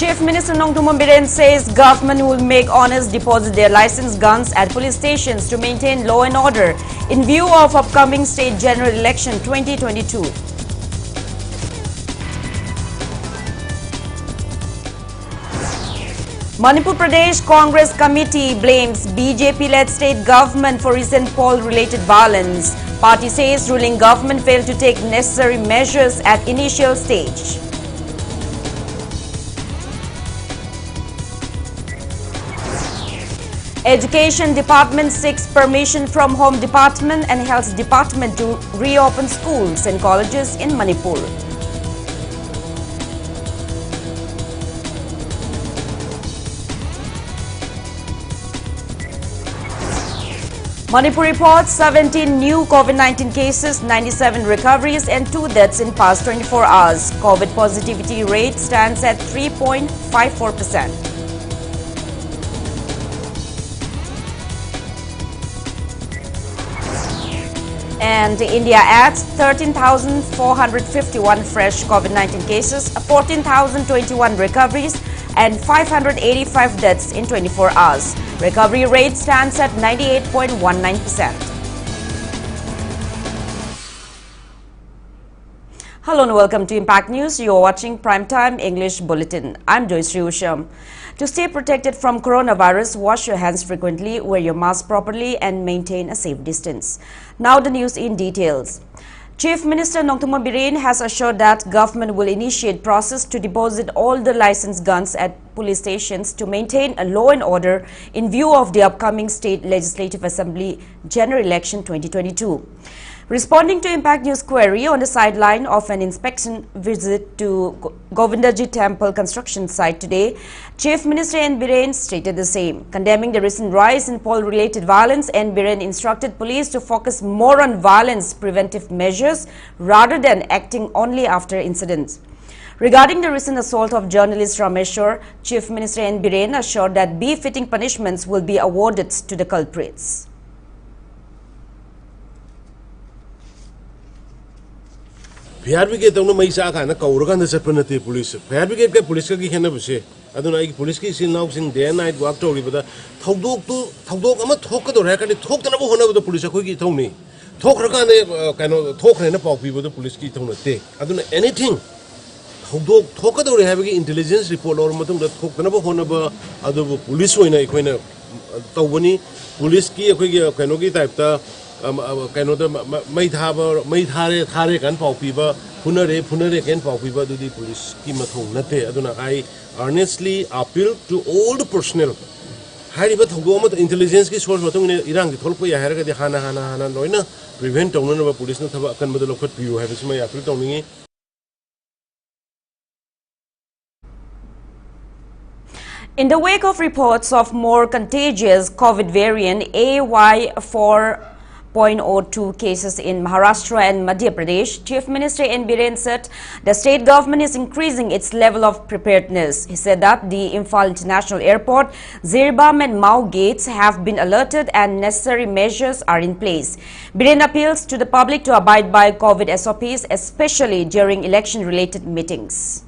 Chief Minister Nongtummon Biren says government will make honest deposit their licensed guns at police stations to maintain law and order in view of upcoming state general election 2022. Manipur Pradesh Congress Committee blames BJP-led state government for recent poll-related violence. Party says ruling government failed to take necessary measures at initial stage. Education Department seeks permission from Home Department and Health Department to reopen schools and colleges in Manipur. Manipur reports 17 new COVID-19 cases, 97 recoveries and 2 deaths in past 24 hours. COVID positivity rate stands at 3.54%. And India adds 13,451 fresh COVID-19 cases, 14,021 recoveries and 585 deaths in 24 hours. Recovery rate stands at 98.19%. Hello and welcome to Impact News. You are watching Primetime English Bulletin. I'm JOYSHREE USHAM. To stay protected from coronavirus, wash your hands frequently, wear your mask properly and maintain a safe distance. Now the news in details. Chief Minister Nongtummon Biren has assured that government will initiate process to deposit all the licensed guns at police stations to maintain a law and order in view of the upcoming State Legislative Assembly General Election 2022. Responding to Impact News query on the sideline of an inspection visit to Govindaji Temple construction site today, Chief Minister N. Biren stated the same. Condemning the recent rise in poll-related violence, N. Biren instructed police to focus more on violence preventive measures rather than acting only after incidents. Regarding the recent assault of journalist Rameshwar, Chief Minister N. Biren assured that befitting punishments will be awarded to the culprits. Fire brigade don't know Misa and a Kauragan is a penalty police. Fire brigade get police can never say. I don't like police case in now sing day and night walk to the Togdok to Togdok. I'm a talk to record talk about the police quickly told me. Talk kind of talk and about people the police key on take. I don't know anything. Togdok talk about having intelligence report or matum that talk about Honaba other police when I kind of Tawani police key a quick Kanogi type. Kind of the Maithare can pop people, Punare can pop people to the police scheme at home. I earnestly appeal to all the personnel. Harry but Hogoma intelligence is what Iran, the Tolpo, Haraka, the Hana Noina, prevent on of a police not have a convert of you have my appeal to me. In the wake of reports of more contagious COVID variant AY4.02 cases in Maharashtra and Madhya Pradesh, Chief Minister N. Biren said the state government is increasing its level of preparedness. He said that the Imphal International Airport, Zirbam and Mau gates have been alerted and necessary measures are in place. Biren appeals to the public to abide by COVID SOPs, especially during election-related meetings.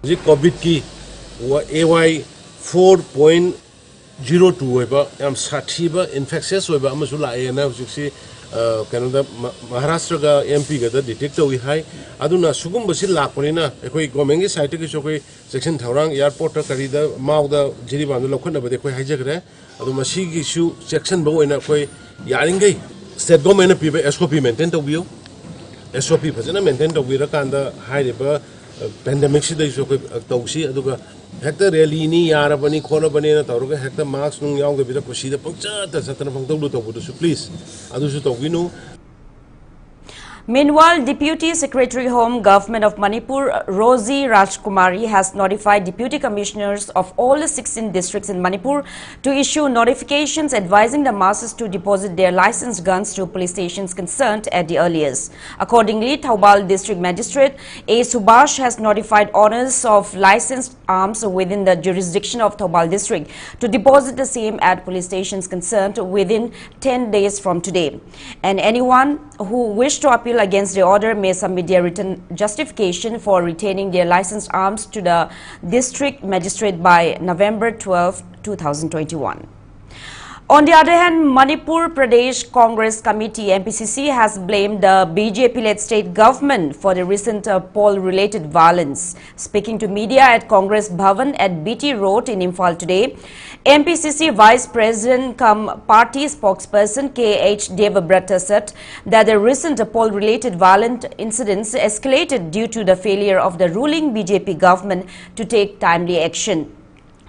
COVID ki AY4.02 am Satiba infectious over Amasula and Canada Maharashtra MP got the detector we high. Aduna Sugum Basil Laporina, a quick Gomengi site section Tarang, airport, Carida, Mauda, Jiriban, the Lokuna, but the Quay hijack, Adumashigi issue section bow in a Quay Yaringa, said Gomen people SOP maintained of view. SOP President maintained of Virakanda, high pandemic si dahi tausi aduga hekta rally ni yara bani khona bani na tauruga hekta mask nung yaung ga bida kusi da pangcha ta satana pangtau lu tabu su please adu su tawinu. Meanwhile, Deputy Secretary Home Government of Manipur, Rosie Rajkumari, has notified Deputy Commissioners of all the 16 districts in Manipur to issue notifications advising the masses to deposit their licensed guns to police stations concerned at the earliest. Accordingly, Thoubal District Magistrate A. Subhash has notified owners of licensed arms within the jurisdiction of Thoubal District to deposit the same at police stations concerned within 10 days from today. And anyone who wishes to appeal appeal against the order may submit their written justification for retaining their licensed arms to the district magistrate by November 12, 2021. On the other hand, Manipur Pradesh Congress Committee (Mpcc) has blamed the BJP-led state government for the recent poll-related violence. Speaking to media at Congress Bhavan at BT Road in Imphal today, Mpcc Vice President cum party spokesperson K.H. Devabrata said that the recent poll-related violent incidents escalated due to the failure of the ruling BJP government to take timely action.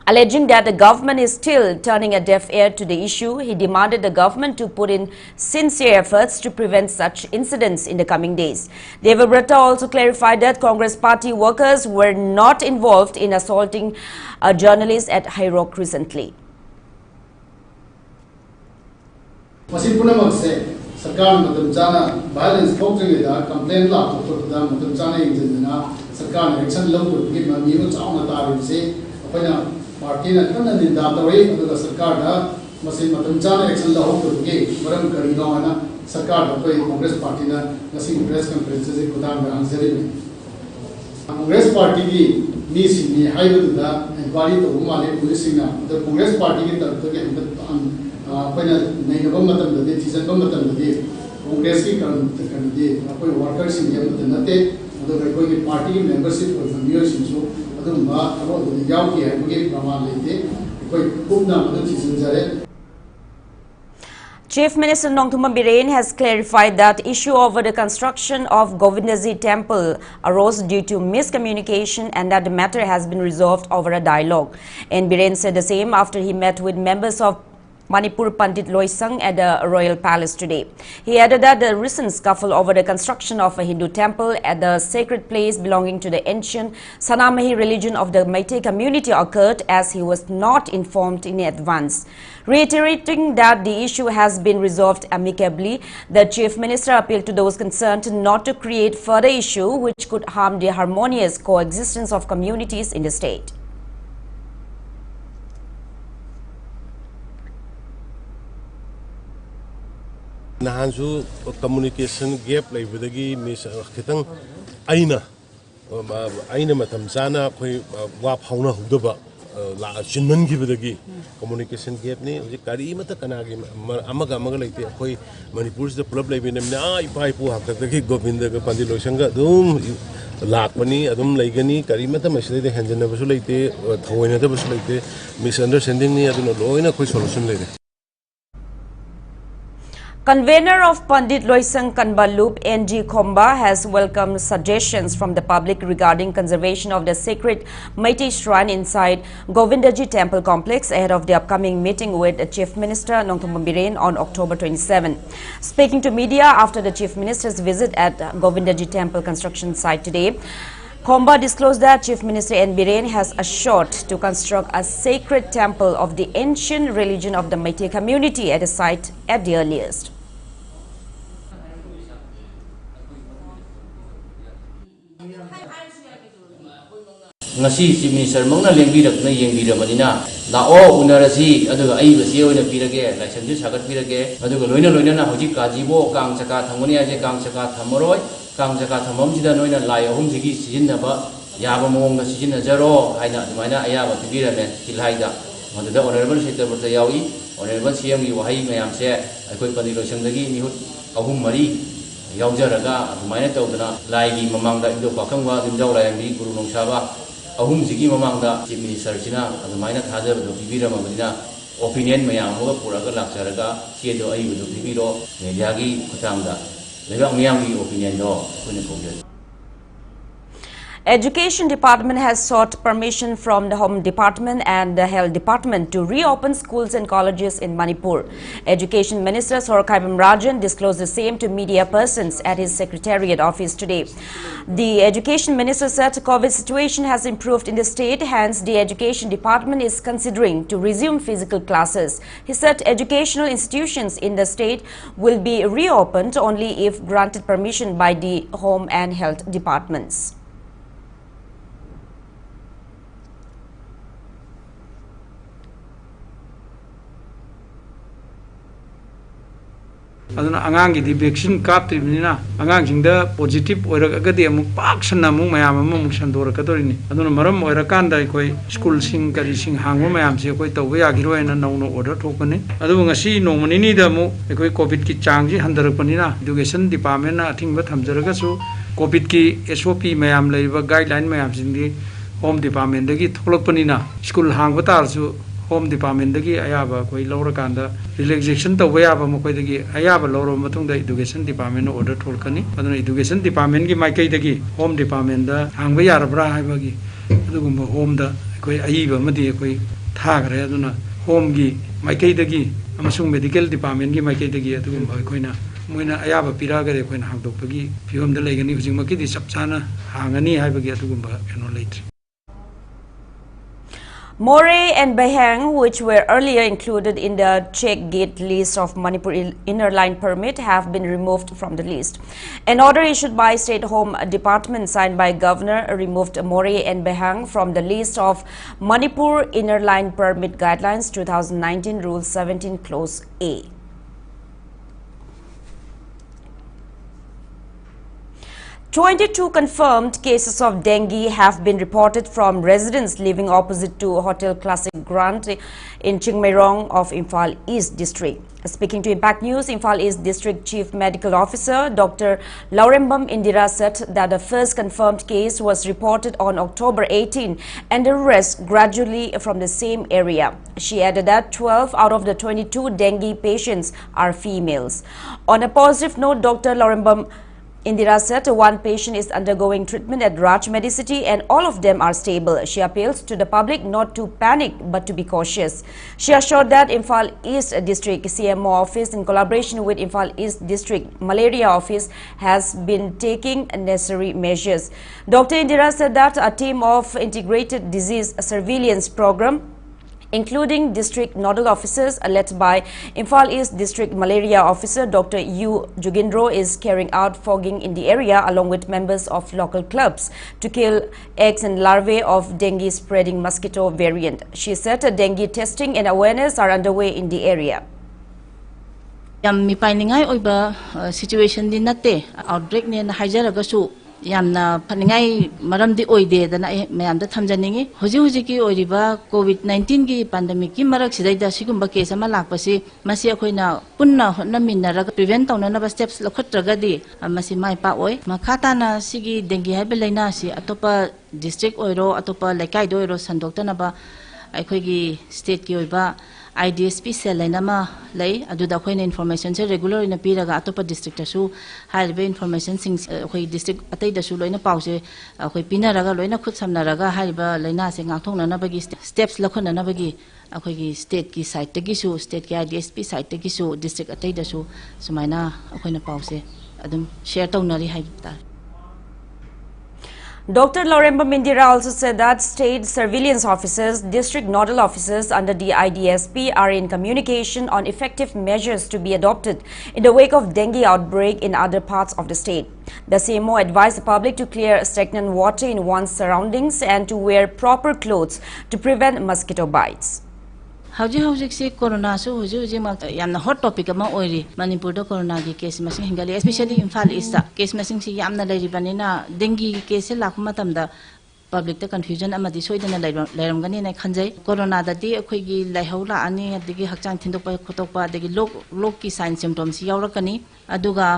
Alleging that the government is still turning a deaf ear to the issue, he demanded the government to put in sincere efforts to prevent such incidents in the coming days. Devabrata also clarified that Congress party workers were not involved in assaulting a journalist at High Rock recently. Party na kan din da tawai aduga sarkar da masin matam chana action la hok ke maram kari no ana sarkar da koi Congress party na masin press conference se kudan ga answer Congress party ki ni sin ni haibu da inquiry to male police na the Congress party ki taraf ke apna nei no matam da decision ko matam da Congress ki kan de koi workers in yam da nate aduga koi party membership ko members so Chief Minister Nongthummam Biren has clarified that issue over the construction of Govindaji temple arose due to miscommunication and that the matter has been resolved over a dialogue. And Biren said the same after he met with members of Manipur Pandit Loisang at the Royal Palace today. He added that the recent scuffle over the construction of a Hindu temple at the sacred place belonging to the ancient Sanamahi religion of the Meitei community occurred as he was not informed in advance. Reiterating that the issue has been resolved amicably, the Chief Minister appealed to those concerned not to create further issue which could harm the harmonious coexistence of communities in the state. Nahansu communication gap like with the miss Kitang Aina Matam Sana, Wap Hona Hudaba, La Chinman give the communication gap ni, Karimata Kanagi, Amaga Magalite, Hoi, Manipur's the problem in them now. If I have the Govinda Pandilo Shanga, Doom, Lakmani, Adam Lagani, Karimata Maslade, Hanjana Basulate, Tawinata Basulate, misunderstanding me, I don't know, in a quick solution later. Convener of Pandit Loisang Kanbalup, N.G. Khomba, has welcomed suggestions from the public regarding conservation of the sacred Meitei shrine inside Govindaji temple complex ahead of the upcoming meeting with Chief Minister Nongthummam Biren on October 27. Speaking to media after the Chief Minister's visit at Govindaji temple construction site today, Khomba disclosed that Chief Minister N. Biren has assured to construct a sacred temple of the ancient religion of the Meitei community at a site at the earliest. Ngasi Chief Minister mangna lengbirak na yengbiramani lao unarasi aduga ai basi oina pirage license ju sagat pirage aduga loina na hoji kajibo kang chaka thamoni aje kang chaka thamoroi kang chaka thamam sida noina lai ahum sigi sijinaba yaba mong na sijina jaro haina dumaina ayaba tibirame tilhaida maduda honorable secretary yawi honorable CM gi wahai mayam se akoi Pandit Loisang dagi mihut ahum mari yaujaraga dumaina tawdana lai gi mamangda indo pakangwa dimjau lai bi guru nongsaba ahum sigi mamangda Chief Minister sina adumaina thajab do bibiramabina opinion mayam hoga puraga laksaraga siedo ai bu bibiro mediagi khutangda lebak mayam gi opinion do kune kogya. Education Department has sought permission from the Home Department and the Health Department to reopen schools and colleges in Manipur. Education Minister Sorkaibam Rajan disclosed the same to media persons at his Secretariat office today. The Education Minister said the COVID situation has improved in the state, hence the Education Department is considering to resume physical classes. He said educational institutions in the state will be reopened only if granted permission by the Home and Health Departments. aduna angang gi vaccine kap tribnina angang jingda positive oira agadi amuk paksana amuk mayam amuk sandor kadorini aduna maram oira kanda koi school sing kari sing hangwa mayam se koi tawba yagiro ena nauno order thokani adu ngasi nomani ni da mu koi covid ki changji handarakpanina education department na athingba thamjaraga su covid ki SOP mayam leiba guideline mayam singdi home department dagi tholakpanina school hangba tarsu home department dagi ayaba koi laura kanda relaxation to wayaba mo koi dagi ayaba laura matung da education department order tholkani aduna education department gi maikai dagi home department da hangba yarabra haibagi adugumba home da koi aiba madi koi thagre aduna home gi maikai dagi amasung medical department gi maikai dagi adugumba koina moina ayaba piragare koina hangdokpagi phigom da leigani hujingmaki di sapchana hangani haibagi adugumba keno leitri. More and Bahang, which were earlier included in the check gate list of Manipur inner line permit, have been removed from the list. An order issued by State Home Department signed by Governor removed More and Bahang from the list of Manipur inner line permit guidelines 2019 Rule 17 Clause A. "22 confirmed cases of dengue have been reported from residents living opposite to Hotel Classic Grand in Chingmairong of Imphal East District. Speaking to Impact News, Imphal East District Chief Medical Officer Dr. Laurembam Indira said that the first confirmed case was reported on October 18 and the rest gradually from the same area. She added that 12 out of the 22 dengue patients are females. On a positive note, Dr. Laurembam Indira said one patient is undergoing treatment at Raj Medicity and all of them are stable. She appeals to the public not to panic but to be cautious. She assured that Imphal East District CMO Office in collaboration with Imphal East District Malaria Office has been taking necessary measures. Dr. Indira said that a team of integrated disease surveillance program including district nodal officers led by Imphal East District Malaria Officer Dr. U. Jugindro is carrying out fogging in the area along with members of local clubs to kill eggs and larvae of dengue spreading mosquito variant. She said dengue testing and awareness are underway in the area. Yam mi painingai oiba situation din natte outbreak ne hajaragasu yamna paningai maramdi oide dana mayamda thamjaningi hoji ki oiriba covid-19 gi pandemic ki marak sidai da sigumba case ama lakpasi masi akoina punna hotnaminaraga prevent tawnana steps lokhatraga di masi mai pa oi makhata na sigi dengue haibe laina si atopa district oiro atopa laikai do oiro sandoktana ba aikoigi state ki oiba IDSP cell lainama lay aduda khoina information se regular ina piraga atopa district asu haibe information sing khoi district atai da su loina pause khoi pinaraga loina khut samnaraga haiba laina se ngakthongna na bagi steps lakhona na bagi akhoi gi state ki side tagi su state ki IDSP side tagi su district atai da su sumaina akhoina pause adum share tawnari haibta. Dr. Laurembam Indira also said that state surveillance officers, district nodal officers under the IDSP are in communication on effective measures to be adopted in the wake of dengue outbreak in other parts of the state. The CMO advised the public to clear stagnant water in one's surroundings and to wear proper clothes to prevent mosquito bites. Hauji se corona so huji ma yamna hot topic ama oiri Manipur do corona gi case masing hingali especially Imphal East case masing si yamna leiri banina dengue case lakma tamda public ta confusion amadi soidana leiram gani na khanjai corona da di akhoi gi laihau la ani adigi hakchang thindokpa khotokpa adigi lok ki sign symptoms yaurakani aduga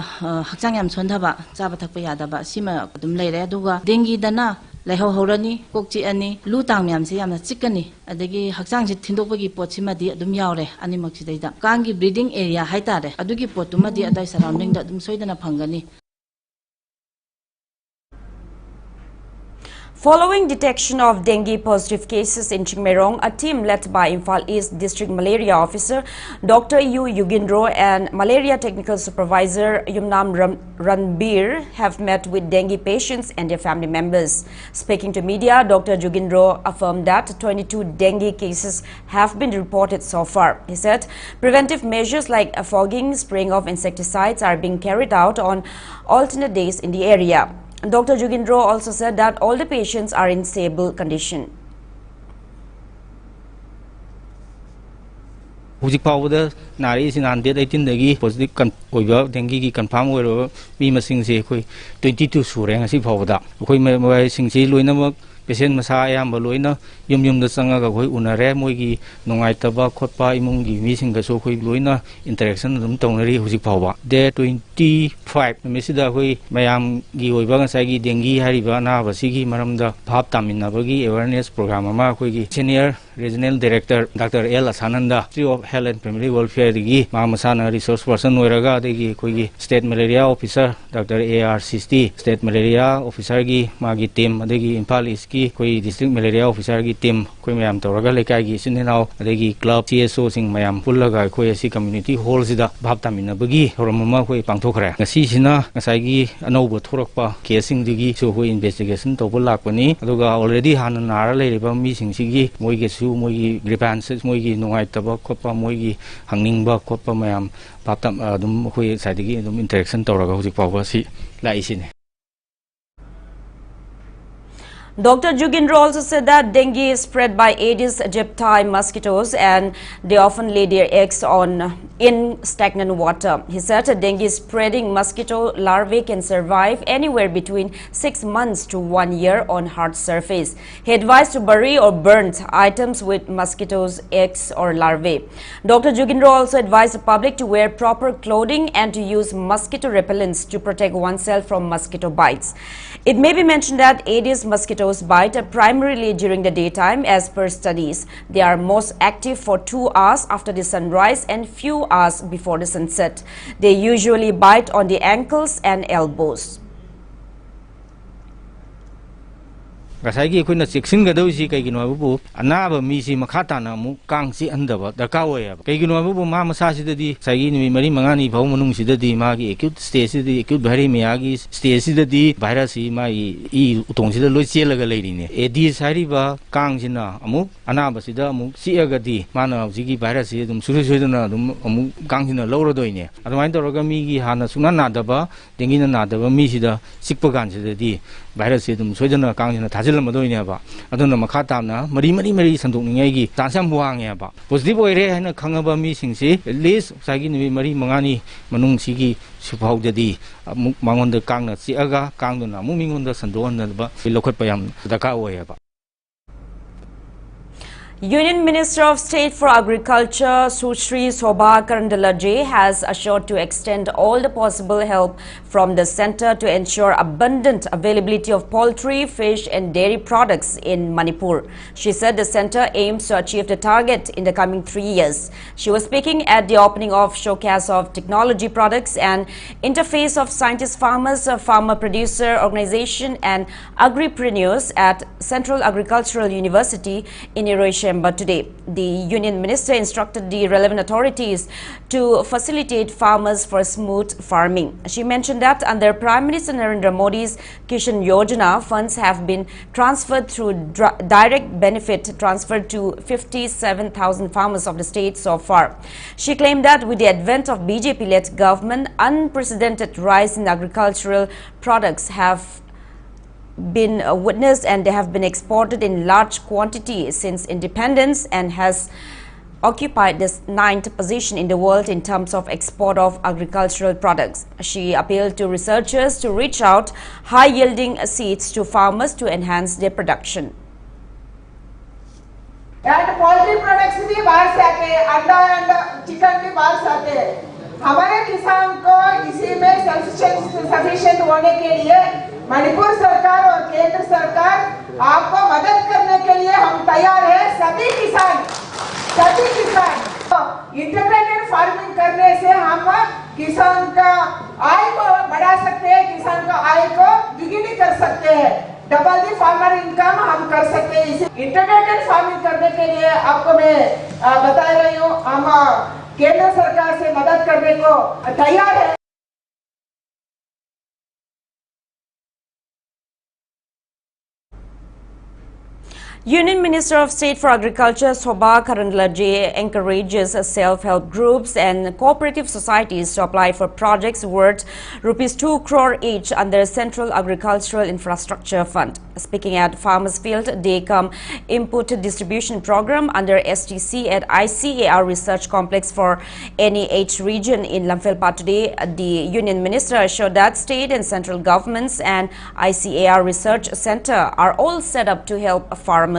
hakchang yam sondhaba chaba thakpa yadaba sima adum leire aduga dengue dana laihau horani kokchi ani lu tang myam se yamna chikani adagi hakchang ji thindokpagi pochima di adum yaure ani makchi daida kangi breeding area haitare adugi potuma di adai surrounding da adum soidana phangani. Following detection of dengue positive cases in Chingmairong, a team led by Imphal East District Malaria Officer Dr. U. Yugindro and Malaria Technical Supervisor Yumnam Ranbir have met with dengue patients and their family members. Speaking to media, Dr. Yugindro affirmed that 22 dengue cases have been reported so far. He said preventive measures like fogging, spraying of insecticides are being carried out on alternate days in the area. Dr. Jugindro also said that all the patients are in stable condition. हुजिक पावदा नारी सिन 118 दगी positive कन ओइबा dinghy की confirm ओइरो मी मसिंग से कोई 22 सुरे ngasi पावदा कोई मोय सिंगसी लोइनमक patient मसा अयाम लोइना yum चंगा कोई उनरे मोगी नुंगाइतबा खोटपा इमुंगी मिसिंगसो कोई लोइना इंटरेक्शन दum तौनरी हुजिक पावबा डे 25 मिसिदा कोई मयाम गी ओइबा ngसाigi dengi hariba na basigi maramda bhab taminabagi awareness program ama koigi senior regional director Dr. L Asananda Ministry of Health and Family Welfare digi ma masana resource person oiraga degi koigi state malaria officer Dr. AR 60 state malaria officer gi magi team adegi Impal East ki koi district malaria officer gi team koi mayam toraga lekai gi sinenau adegi club CSO sing mayam pullaga koi asi community hall sida bhab taminabagi horomama koi pangthokra ngasi sina ngasai anauba thorakpa casing digi so koi investigation tobul lakpani aduga already han nara leiriba mi singsigi moige su moigi grievances moigi nungaitaba khopa moigi hangningba khopa mayam baptam dum koi saidigi dum interaction toraga hujik pawa si laisine. Dr. Jugindra also said that dengue is spread by Aedes aegypti mosquitoes and they often lay their eggs in stagnant water. He said that dengue spreading mosquito larvae can survive anywhere between 6 months to 1 year on hard surface. He advised to bury or burn items with mosquitoes' eggs or larvae. Dr. Jugindra also advised the public to wear proper clothing and to use mosquito repellents to protect oneself from mosquito bites. It may be mentioned that Aedes mosquitoes bite primarily during the daytime as per studies. They are most active for 2 hours after the sunrise and few hours before the sunset. They usually bite on the ankles and elbows. Gasagi kuna cheksin gadausi kaigino abu anaba misi makhatana mu kangsi andaba dakawe kaigino abu ma masasi dadi sagi ni mari mangani bau manung sidadi magi acute stage sidadi acute bhari miyagi stage sidadi virus ma I utong sida loi chelaga leirine edi sari ba kangsina amu anaba sida amu siagadi mana jigi virus dum suru dum amu kangsina lorodoine adumai toroga mi gi hana suna nadaba dengina nadaba mi sida sikpa gansidadi virus dum soidana kangsina madoine ba aduna makhatamna mari sandukningai gi tansam buange ba positive oire haina khangaba mi singsi at least sagi ni mari mangani manung sigi supaudadi mangonda kangna siaga kangduna mumingonda sandona ba lokhat payam daka oya ba. Union Minister of State for Agriculture JOYSHREE Karandalaje has assured to extend all the possible help from the centre to ensure abundant availability of poultry, fish and dairy products in Manipur. She said the centre aims to achieve the target in the coming 3 years. She was speaking at the opening of Showcase of Technology Products and Interface of Scientist Farmers, Farmer Producer Organization and Agripreneurs at Central Agricultural University in USHAM. But today, the Union Minister instructed the relevant authorities to facilitate farmers for smooth farming. She mentioned that under Prime Minister Narendra Modi's Kishan Yojana, funds have been transferred through direct benefit transferred to 57,000 farmers of the state so far. She claimed that with the advent of BJP-led government, unprecedented rise in agricultural products have been witnessed and they have been exported in large quantity since independence and has occupied this 9th position in the world in terms of export of agricultural products. She appealed to researchers to reach out high-yielding seeds to farmers to enhance their production. And poultry products भी बाहर से आते हैं, अंडा and chicken भी बाहर से आते हैं. हमारे किसान को इसी में सफिशिएंट होने के लिए मणिपुर सरकार और केंद्र सरकार आपको मदद करने के लिए हम तैयार हैं. सभी किसान इंटीग्रेटेड फार्मिंग करने से हम किसान का आय को बढ़ा सकते हैं, किसान का आय को दुगनी कर सकते हैं. डबल दी फार्मर इनकम हम कर सकते हैं. इंटीग्रेटेड फार्मिंग करने के लिए आपको मैं बता रही हूँ, हम केंद्र सरकार से मदद करने को तैयार है. Union Minister of State for Agriculture Shobha Karandlaje encourages self-help groups and cooperative societies to apply for projects worth ₹2 crore each under Central Agricultural Infrastructure Fund. Speaking at Farmers Field Day-Come Input Distribution Program under STC at ICAR Research Complex for NEH region in Lamphel today, the Union Minister assured that state and central governments and ICAR Research Center are all set up to help farmers.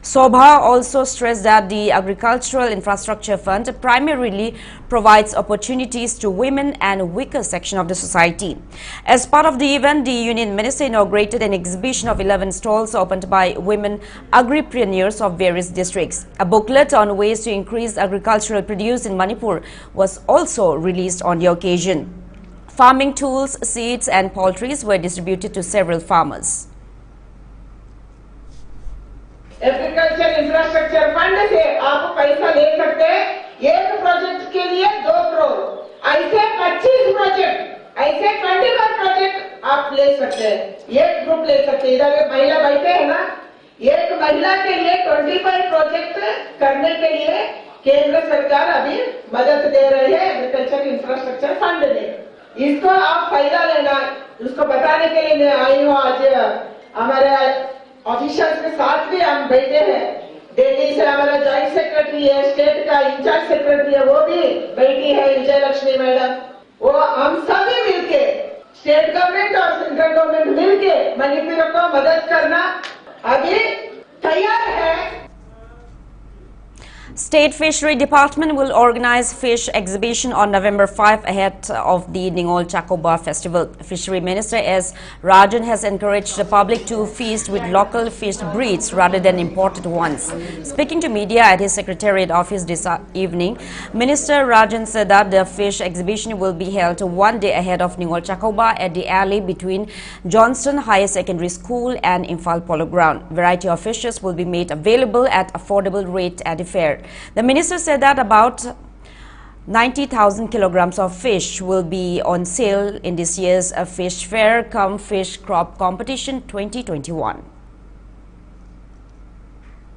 Shobha also stressed that the Agricultural Infrastructure Fund primarily provides opportunities to women and weaker section of the society. As part of the event, the Union Minister inaugurated an exhibition of 11 stalls opened by women agripreneurs of various districts. A booklet on ways to increase agricultural produce in Manipur was also released on the occasion. Farming tools, seeds and poultries were distributed to several farmers. Agriculture infrastructure fund से आप पैसा ले सकते हैं। एक project के लिए 2 करोड़, ऐसे 25 प्रोजेक्ट, ऐसे 21 प्रोजेक्ट आप ले सकते हैं। एक ग्रुप ले सकते हैं। इधर एक महिला बैठे हैं ना, एक महिला के लिए 25 प्रोजेक्ट करने के लिए केंद्र सरकार अभी मदद दे रही है एग्रीकल्चर इंफ्रास्ट्रक्चर फंड में। इसको आप फायदा लेना, उसको बताने के लिए मैं आई हूँ। आज हमारे ऑफिशियल्स के साथ भी हम बैठे हैं। दिल्ली से हमारा जॉइंट सेक्रेटरी है, स्टेट का इंचार्ज सेक्रेटरी है, वो भी बैठी है, विजय लक्ष्मी मैडम। वो हम सभी मिलके, स्टेट गवर्नमेंट और सेंट्रल गवर्नमेंट मिलके मणिपुर को मदद करना अभी तैयार है। State Fishery Department will organize fish exhibition on November 5 ahead of the Ningol Chakoba Festival. Fishery Minister S. Rajan has encouraged the public to feast with local fish breeds rather than imported ones. Speaking to media at his Secretariat office this evening, Minister Rajan said that the fish exhibition will be held one day ahead of Ningol Chakoba at the alley between Johnston Higher Secondary School and Imphal Polo Ground. Variety of fishes will be made available at affordable rate at the fair. The minister said that about 90,000 kilograms of fish will be on sale in this year's Fish Fair cum Fish Crop Competition 2021.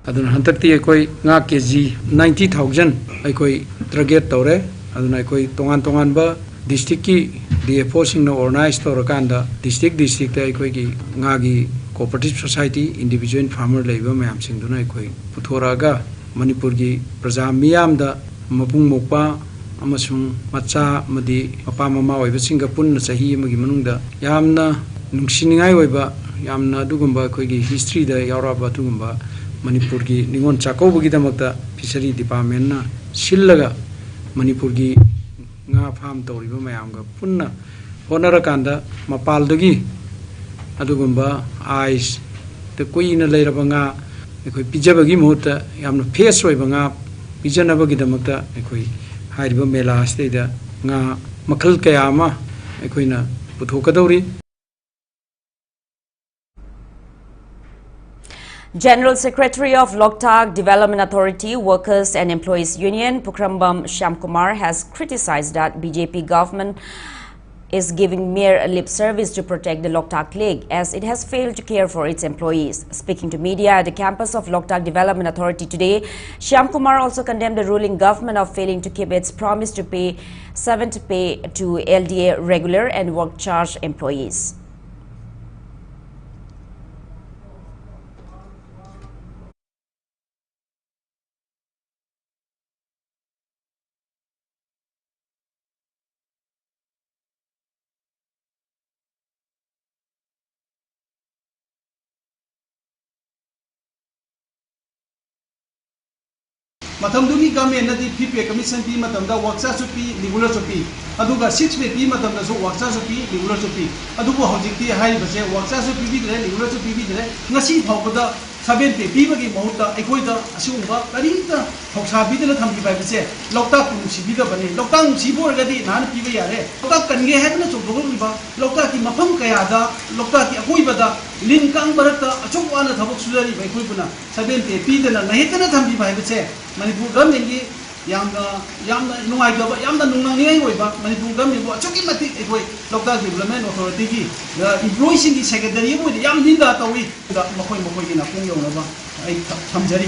Adun hantakti ekoi nga kg 90,000 ekoi target tore aduna ekoi tongan ba district ki DFO sing no organize torakanda district ta ekoi ki nga gi cooperative society individual farmer labor mayam sing duna ekoi puthoraga Manipur ki praja miyam da mapung mokpa amasung macha madi papa mama oiba singa punna sahi amagi manungda yamna nungsiningai oiba yamna dugumba khoi gi history da yauraba dugumba Manipur ki Ningon Chakoba gi damakta fishery department na sillaga Manipur gi nga farm toriba mayam ga punna honara kanda mapal dogi adugumba ice the queen leiraba nga ekoi pijabagi mohta yamna face oiba nga pijanabagi damakta ekoi hairiba mela ste da nga makhal kaya ma ekoina puthokadori. General Secretary of Loktak Development Authority Workers and Employees Union Pukrambam Shyamkumar has criticized that BJP government is giving mere lip service to protect the Loktak League as it has failed to care for its employees. Speaking to media at the campus of Loktak Development Authority today, Shyamkumar also condemned the ruling government of failing to keep its promise to pay 7th pay to LDA regular and work charge employees. Matamdugi government na di PPA commission pi matamda workshop pi regular pi aduga 6 pe pi matamda so workshop pi regular pi adugo hojikti hai base workshop pi bi dire regular pi bi dire ngasi phawda 7 pe pi bagi mahuta ekoi da asungba karita thoksa bi dena thambi bai base Loktak ku si bi da bane Loktak si bor ga di nan pi ba yare Loktak kange hai na chok dogol ba Loktak ki mafam kaya da Loktak ki akoi bada lin kang barata achok wana thabok sudari bai koi puna 7 pe pi dena nahi tena thambi bai base Manipur government ki yamna nungaitaba yamna nungnangai oiba Manipur government bo choki mati ekoi local development authority ki employees in the secretary bo yam dinda tawi da makoi ki na pung yonaba ai thamjari.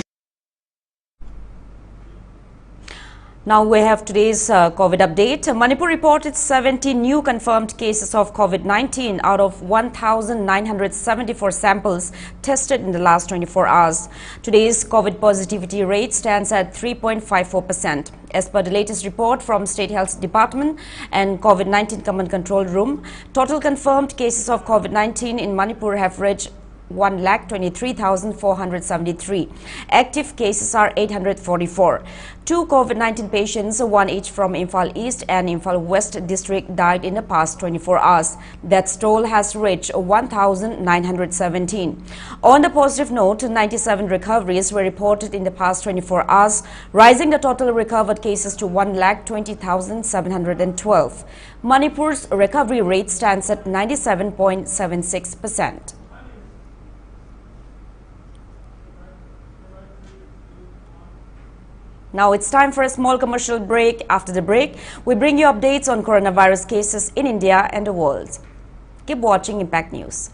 Now we have today's COVID update. Manipur reported 70 new confirmed cases of COVID-19 out of 1,974 samples tested in the last 24 hours. Today's COVID positivity rate stands at 3.54%. As per the latest report from State Health Department and COVID-19 Command Control Room, total confirmed cases of COVID-19 in Manipur have reached 1,23,473. Active cases are 844. 2 COVID-19 patients, one each from Imphal East and Imphal West district, died in the past 24 hours. Death toll has reached 1,917. On the positive note, 97 recoveries were reported in the past 24 hours, rising the total recovered cases to 1,20,712. Manipur's recovery rate stands at 97.76%. Now it's time for a small commercial break. After the break, we bring you updates on coronavirus cases in India and the world. Keep watching Impact News.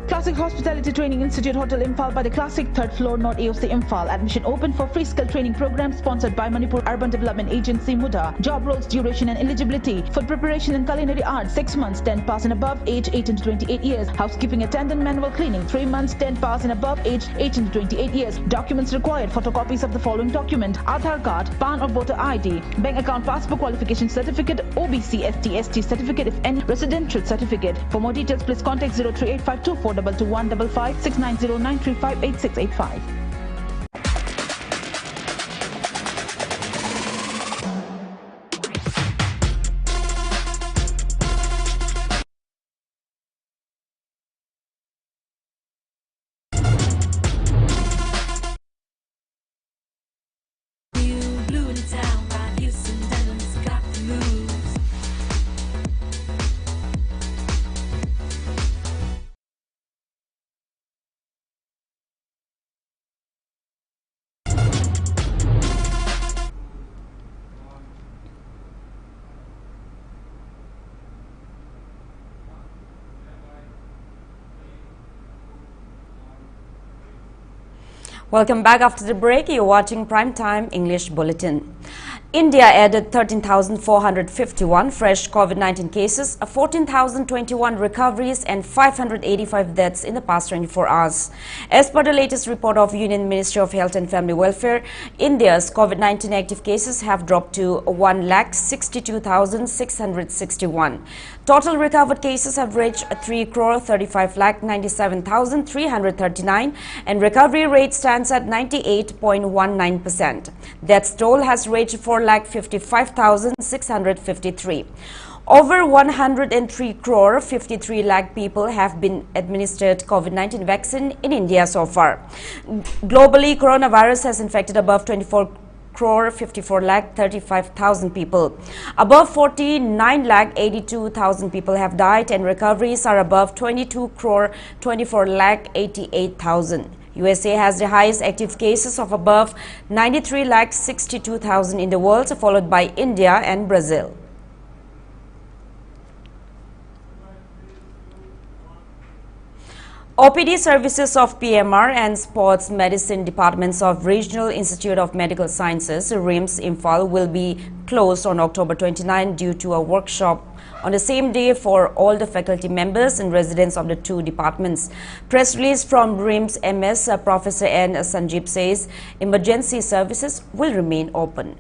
Classic Hospitality Training Institute Hotel Imphal by the Classic, 3rd floor, North AOC Imphal. Admission open for free skill training program sponsored by Manipur Urban Development Agency MUDA. Job roles, duration and eligibility. Food preparation and culinary arts, 6 months, 10 pass and above, age 18 to 28 years. Housekeeping attendant, manual cleaning, 3 months, 10 pass and above, age 18 to 28 years. Documents required, photocopies of the following document: Aadhaar card, PAN or voter ID, bank account, passport qualification certificate, OBC, ST certificate if any, residential certificate. For more details, please contact 03852422155 6909358685. Welcome back after the break. You're watching Primetime English Bulletin. India added 13,451 fresh COVID-19 cases, 14,021 recoveries and 585 deaths in the past 24 hours. As per the latest report of Union Ministry of Health and Family Welfare, India's COVID-19 active cases have dropped to 1,62,661. Total recovered cases have reached 3,35,97,339 and recovery rate stands at 98.19%. Death toll has reached 4,55,653. Over 103 crore 53 lakh people have been administered COVID-19 vaccine in India so far. Globally, coronavirus has infected above 24 crore 54 lakh 35,000 people. Above 49 lakh 82,000 people have died and recoveries are above 22 crore 24 lakh 88,000. USA has the highest active cases of above 93 lakh 62,000 in the world, followed by India and Brazil. OPD services of PMR and Sports Medicine Departments of Regional Institute of Medical Sciences, RIMS, Imphal, will be closed on October 29 due to a workshop on the same day for all the faculty members and residents of the two departments. Press release from RIMS MS Professor N. Sanjeev says emergency services will remain open.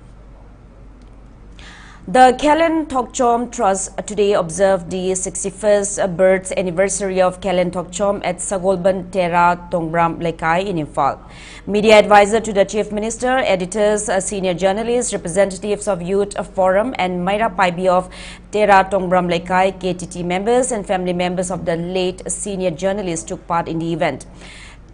The Kelen Tokchom Trust today observed the 61st birth anniversary of Kelen Tokchom at Sagolban Tera Tongbram Lekai in Imphal. Media advisor to the Chief Minister, editors, senior journalists, representatives of Youth Forum and Maira Paibi of Tera Tongbram Lekai, KTT members and family members of the late senior journalist took part in the event.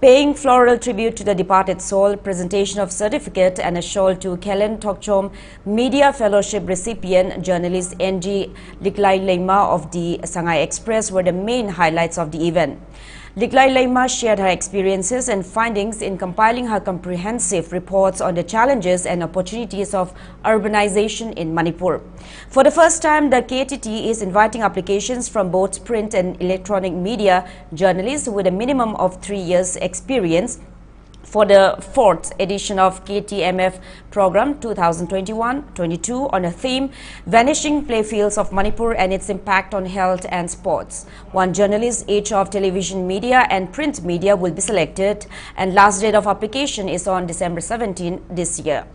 Paying floral tribute to the departed soul, presentation of certificate and a shawl to Kelen Tokchom Media Fellowship recipient journalist NG Liklai Leima of the Shanghai Express were the main highlights of the event. Liklai Leima shared her experiences and findings in compiling her comprehensive reports on the challenges and opportunities of urbanization in Manipur. For the first time, the KTT is inviting applications from both print and electronic media journalists with a minimum of 3 years experience for the 4th edition of KTMF program 2021-22 on a theme Vanishing Playfields of Manipur and its impact on health and sports. One journalist each of television media and print media will be selected, and last date of application is on December 17 this year.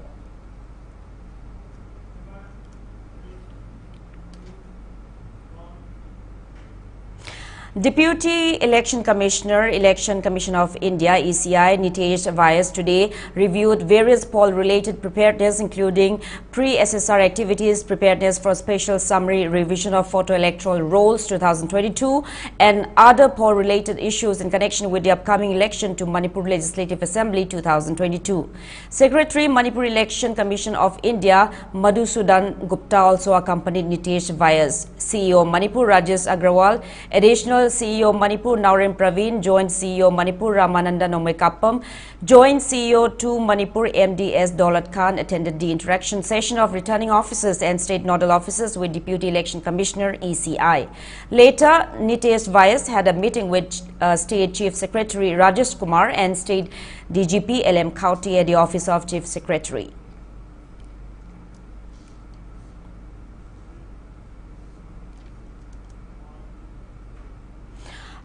Deputy Election Commissioner, Election Commission of India, ECI, Nitesh Vyas today reviewed various poll-related preparedness, including pre-SSR activities, preparedness for special summary revision of photo electoral rolls 2022, and other poll-related issues in connection with the upcoming election to Manipur Legislative Assembly 2022. Secretary, Manipur Election Commission of India, Madhusudan Gupta, also accompanied Nitesh Vyas. CEO Manipur, Rajesh Agrawal, additional CEO Manipur Naurim Praveen, Joint CEO Manipur Ramananda Nomekapam, Joint CEO to Manipur MDS Daulat Khan attended the interaction session of returning officers and state nodal officers with Deputy Election Commissioner ECI. Later, Nitesh Vyas had a meeting with State Chief Secretary Rajesh Kumar and State DGP LM Kauti at the Office of Chief Secretary.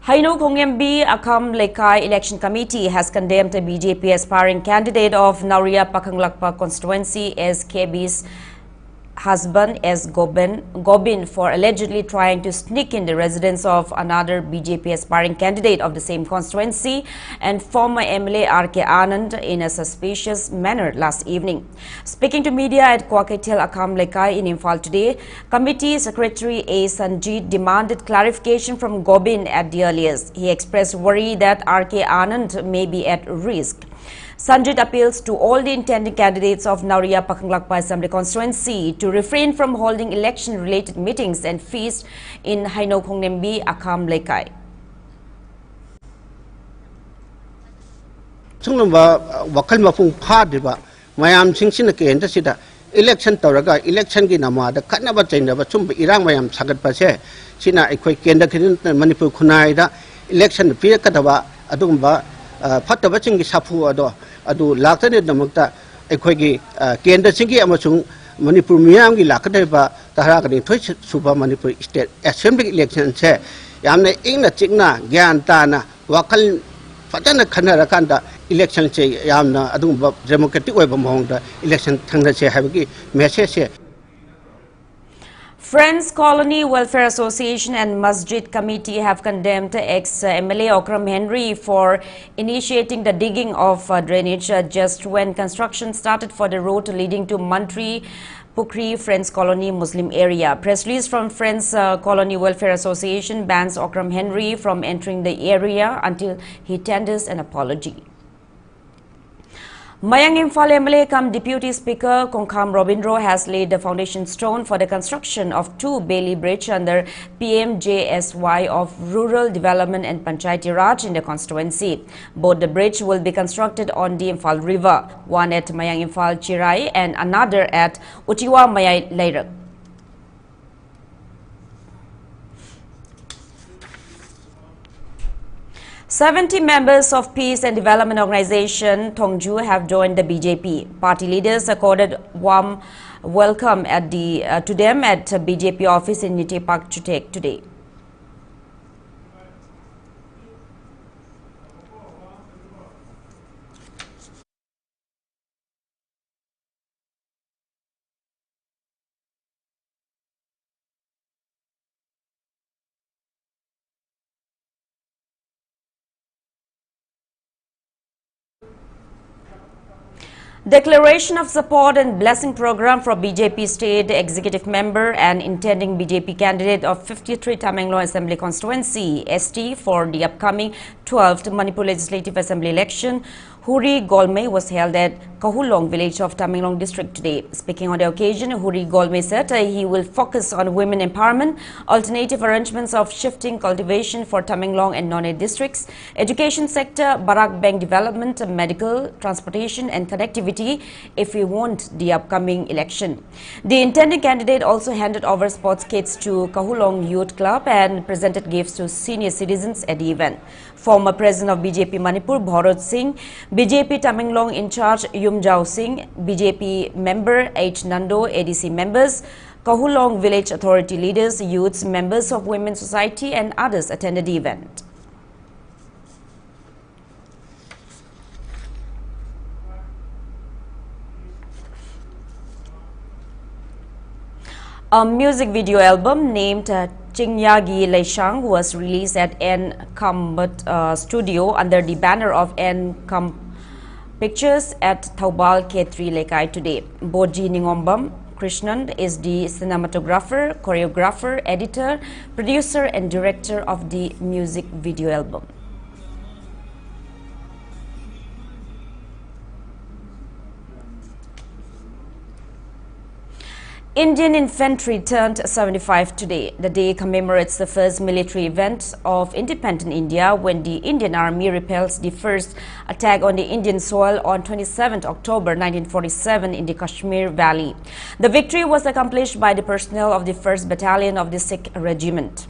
Haino Kongyambi Akam Lekai Election Committee has condemned a BJP aspiring candidate of Nauria Pakanglakpa constituency as KB's husband as Gobin for allegedly trying to sneak in the residence of another BJP aspiring candidate of the same constituency and former MLA RK Anand in a suspicious manner last evening. Speaking to media at Kwaketel Akam Lekai in Imphal today, Committee Secretary A. Sanjeet demanded clarification from Gobin at the earliest. He expressed worry that RK Anand may be at risk. Sanjit appeals to all the intending candidates of Nauria Pakanglakpa Assembly constituency to refrain from holding election-related meetings and feasts in Haino Kongyambi Akam Lekai. Wakal mafung phadriba mayam singsina kenda sida election tawraga election gi namada kanaba chainaba chumba irang mayam sagat pase sina ekhoi kenda khin Manipur khunai da election pirakadaba adumba fataba chingi sapu adu laktane damakta ekhoi kenda singi amasung Manipur miyam gi lakadeba taragani thoi suba Manipur state assembly election se yamne ingna chingna gyan ta na wakal fatana khanara kanda election che yamna adum democratic oiba mohongda election thangna che habigi message. Friends Colony Welfare Association and Masjid Committee have condemned ex-MLA Okram Henry for initiating the digging of drainage just when construction started for the road leading to Mantri Pukri Friends Colony Muslim area. Press release from Friends Colony Welfare Association bans Okram Henry from entering the area until he tenders an apology. Mayang Imphal MLA cum Deputy Speaker Kongkham Robindro has laid the foundation stone for the construction of 2 Bailey Bridge under PMJSY of Rural Development and Panchayati Raj in the constituency. Both the bridge will be constructed on the Imphal River, one at Mayang Imphal Chirai and another at Utiwa Mayai Lairak. 70 members of Peace and Development Organization Tongju have joined the BJP. Party leaders accorded warm welcome to them at BJP office in Nitepak Chutek today. Declaration of support and blessing program for BJP state executive member and intending BJP candidate of 53 Tamenglong Assembly constituency ST for the upcoming 12th Manipur Legislative Assembly election, Huri Golme, was held at Kahulong village of Tamenglong district today. Speaking on the occasion, Huri Golme said he will focus on women empowerment, alternative arrangements of shifting cultivation for Tamenglong and Nonne districts, education sector, Barak Bank development, medical, transportation and connectivity if we want the upcoming election. The intended candidate also handed over sports kits to Kahulong Youth Club and presented gifts to senior citizens at the event. Former President of BJP Manipur, Bharat Singh, BJP Tamenglong in charge Yumjao Singh, BJP member H. Nando, ADC members, Kahulong village authority leaders, youths, members of women's society and others attended the event. A music video album named Chingyagi Leishang was released at Mpcc studio under the banner of Mpcc Pictures at Thaubal K3 Lekai today. Boji Ningombam Krishnan is the cinematographer, choreographer, editor, producer and director of the music video album. Indian Infantry turned 75 today. The day commemorates the first military event of independent India when the Indian Army repels the first attack on the Indian soil on 27 October 1947 in the Kashmir Valley. The victory was accomplished by the personnel of the 1st Battalion of the Sikh Regiment.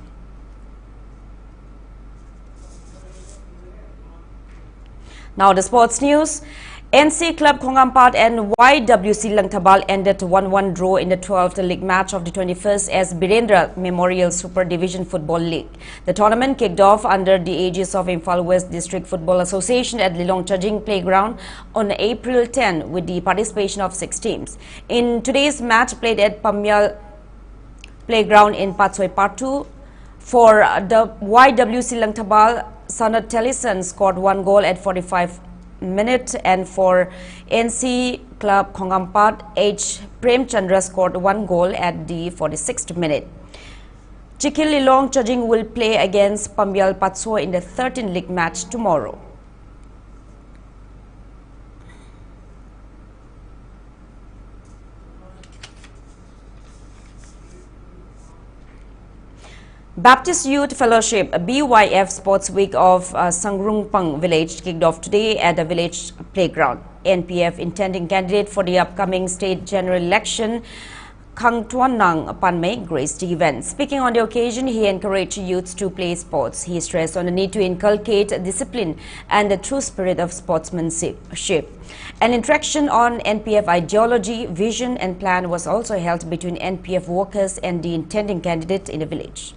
Now the sports news. NC Club Khongampat and YWC Langtabal ended 1-1 draw in the 12th league match of the 21st S. Birendra Memorial Super Division Football League. The tournament kicked off under the aegis of Imphal West District Football Association at Lilong Chajing Playground on April 10 with the participation of 6 teams. In today's match played at Pamyal Playground in Patsoi Patu, for the YWC Langtabal, Sanat Tellison scored 1 goal at 45 minute, and for NC Club Khongampat, H. Prem Chandra scored 1 goal at the 46th minute. Chikil Lilong Chajing will play against Pambyal Patso in the 13th league match tomorrow. Baptist Youth Fellowship BYF Sports Week of Sangrungpang village kicked off today at the village playground. NPF intending candidate for the upcoming state general election, Kang Tuan Nang Panmei, graced the event. Speaking on the occasion, he encouraged youths to play sports. He stressed on the need to inculcate discipline and the true spirit of sportsmanship. An interaction on NPF ideology, vision and plan was also held between NPF workers and the intending candidate in the village.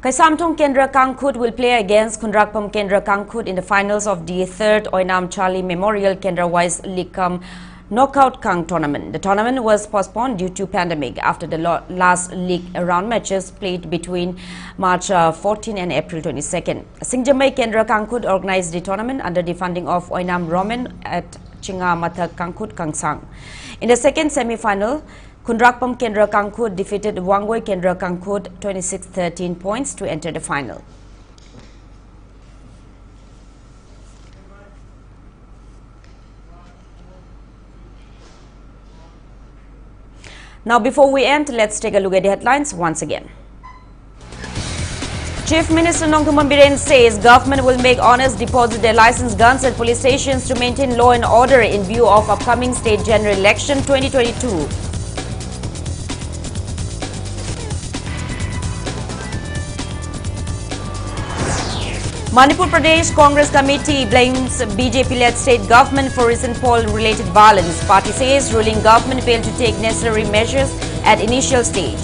Kaisamthong Kendra Kangkhut will play against Khundrakpam Kendra Kangkhut in the finals of the 3rd Oinam Charlie Memorial Kendra Wise League Knockout Kang tournament. The tournament was postponed due to pandemic after the last league round matches played between March 14 and April 22nd. Singjamai Kendra Kangkhut organized the tournament under the funding of Oinam Roman at Chinga Mathak Kangkhut Kangsang. In the second semi-final, Khundrakpam Kendra Kangkhut defeated Wangoi Kendra Kangkhut 26-13 points to enter the final. Now before we end, let's take a look at the headlines once again. Chief Minister Nongthuman Biren says government will make honest deposit their licensed guns at police stations to maintain law and order in view of upcoming state general election 2022. Manipur Pradesh Congress Committee blames BJP-led state government for recent poll-related violence. Party says ruling government failed to take necessary measures at initial stage.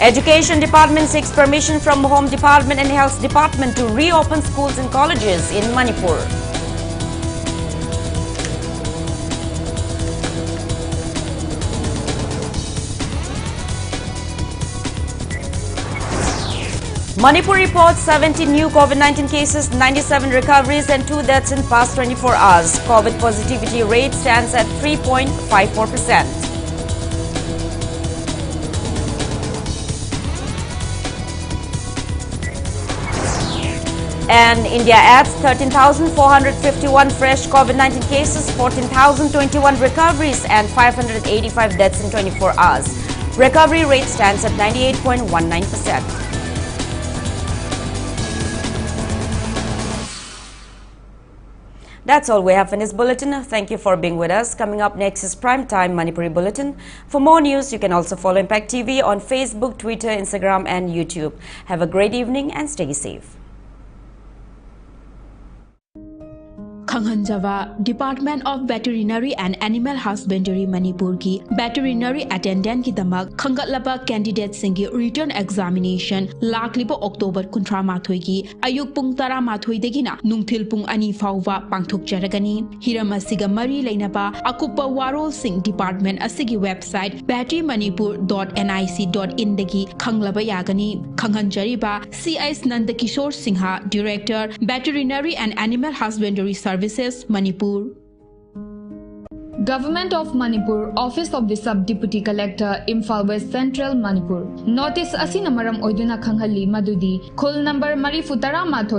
Education Department seeks permission from Home Department and Health Department to reopen schools and colleges in Manipur. Manipur reports 70 new COVID-19 cases, 97 recoveries and 2 deaths in past 24 hours. COVID positivity rate stands at 3.54%. And India adds 13,451 fresh COVID-19 cases, 14,021 recoveries and 585 deaths in 24 hours. Recovery rate stands at 98.19%. That's all we have in this bulletin. Thank you for being with us. Coming up next is Primetime Manipuri Bulletin. For more news, you can also follow Impact TV on Facebook, Twitter, Instagram and YouTube. Have a great evening and stay safe. Khanghanjava Department of Veterinary and Animal Husbandry Manipur ki veterinary attendant ki damak khangatlaba candidate singi return examination lakliba October 13 ki ayuk pung 12 degina nungthil pung 2 fauwa pangthokjaragani hiram asiga mari leinaba akupa warol sing department asigi website vetmanipur.nic.in dagi khanglaba yagani khanghanjariba C.S. Nandakishore Singha Director Veterinary and Animal Husbandry Services Manipur. Government of Manipur, Office of the Sub-Deputy Collector, Imphal West Central, Manipur. Notice asina maram oiduna khanghali madudi. Khul number Marifutara Matho